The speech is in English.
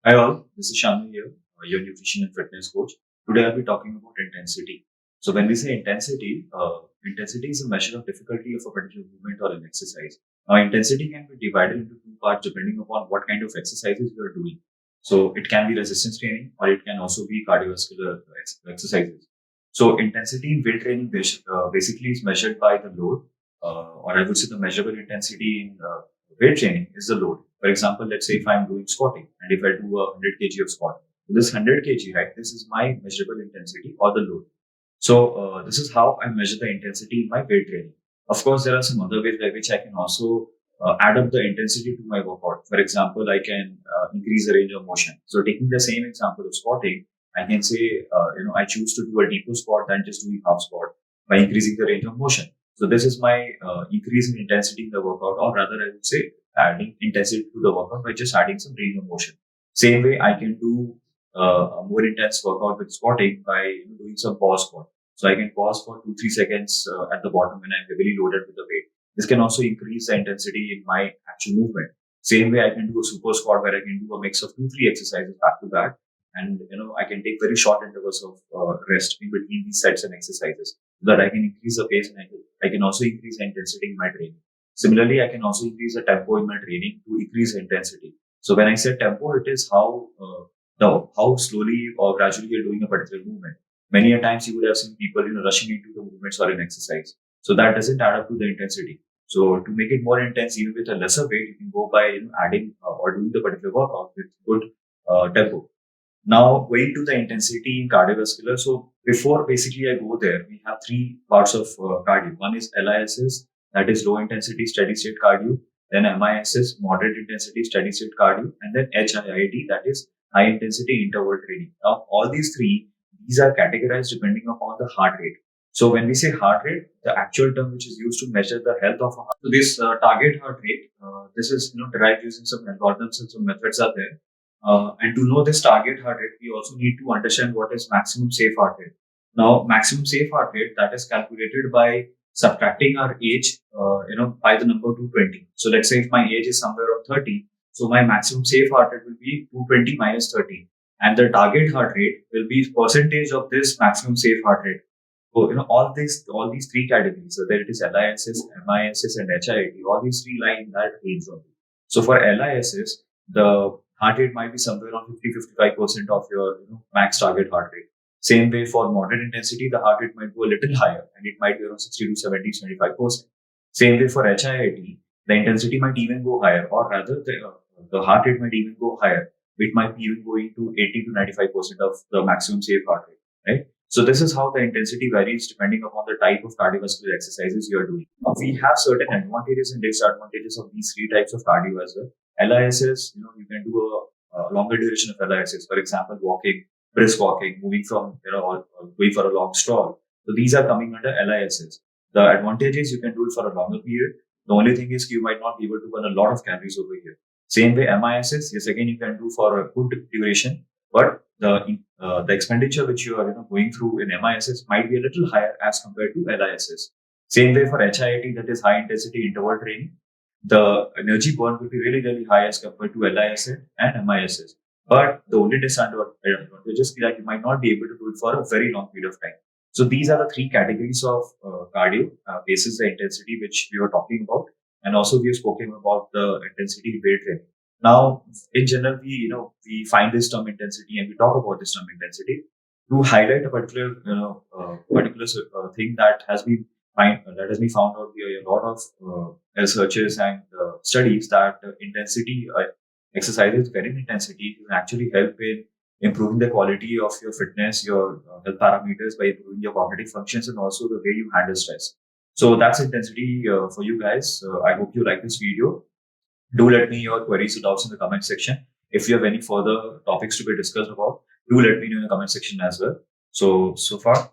Hi all, this is Shanu here, your nutrition and fitness coach. Today I'll be talking about intensity. So when we say intensity, intensity is a measure of difficulty of a particular movement or an exercise. Now intensity can be divided into two parts depending upon what kind of exercises you are doing. So it can be resistance training or it can also be cardiovascular exercises. So intensity in weight training basically is measured by the load, or I would say the measurable intensity in weight training is the load. For example, let's say if I'm doing squatting and if I do a 100 kg of squat, this 100 kg, right, this is my measurable intensity or the load. So this is how I measure the intensity in my weight training. Of course, there are some other ways by which I can also add up the intensity to my workout. For example, I can increase the range of motion. So taking the same example of squatting, I can say, I choose to do a deeper squat than just doing half squat by increasing the range of motion. So this is my increase in intensity in the workout, or rather, I would say adding intensity to the workout by just adding some range of motion. Same way, I can do a more intense workout with squatting by doing some pause squat. So I can pause for 2-3 seconds at the bottom when I'm heavily loaded with the weight. This can also increase the intensity in my actual movement. Same way, I can do a super squat where I can do a mix of 2-3 exercises back to back, and I can take very short intervals of rest in between these sets and exercises so that I can increase the pace and I can also increase the intensity in my training. Similarly, I can also increase the tempo in my training to increase the intensity. So when I say tempo, it is how slowly or gradually you're doing a particular movement. Many a times you would have seen people rushing into the movements or an exercise. So that doesn't add up to the intensity. So to make it more intense, even with a lesser weight, you can go by adding or doing the particular workout with good tempo. Now, going to the intensity in cardiovascular. So before basically I go there, we have three parts of cardio. One is LISS, that is low intensity steady state cardio. Then MISS, moderate intensity steady state cardio. And then HIIT, that is high intensity interval training. Now, all these are categorized depending upon the heart rate. So when we say heart rate, the actual term which is used to measure the health of a heart. So this target heart rate, this is derived using some algorithms and some methods are there. And to know this target heart rate, we also need to understand what is maximum safe heart rate. Now, maximum safe heart rate that is calculated by subtracting our age, by the number 220. So let's say if my age is somewhere of 30, so my maximum safe heart rate will be 220 minus 30, and the target heart rate will be percentage of this maximum safe heart rate. So all these three categories, whether it is LISS, MISS, and HIIT, all these three lie in that range only. So for LISS, the heart rate might be somewhere around 50-55% of your max target heart rate. Same way for moderate intensity, the heart rate might go a little higher and it might be around 60 to 70, 75%. Same way for HIIT, the intensity might even go higher, or rather the heart rate might even go higher. It might be even going to 80 to 95% of the maximum safe heart rate, right? So this is how the intensity varies depending upon the type of cardiovascular exercises you are doing. We have certain advantages and disadvantages of these three types of cardio as well. LISS, you can do a longer duration of LISS. For example, walking, brisk walking, moving from, or going for a long stroll. So these are coming under LISS. The advantage is you can do it for a longer period. The only thing is you might not be able to burn a lot of calories over here. Same way MISS, yes, again, you can do for a good duration, but the expenditure which you are going through in MISS might be a little higher as compared to LISS. Same way for HIIT, that is high intensity interval training, the energy burn will be really, really high as compared to LISS and MISS. But the only disadvantage is that you might not be able to do it for a very long period of time. So these are the three categories of cardio, basis the intensity which we were talking about, and also we have spoken about the intensity weight training. Now, in general, we find this term intensity and we talk about this term intensity to highlight a particular thing that has been found out via a lot of researches and studies that intensity exercises, varying intensity, can actually help in improving the quality of your fitness, your health parameters by improving your cognitive functions and also the way you handle stress. So that's intensity for you guys. I hope you like this video. Do let me your queries or doubts in the comment section. If you have any further topics to be discussed about, do let me know in the comment section as well. So far,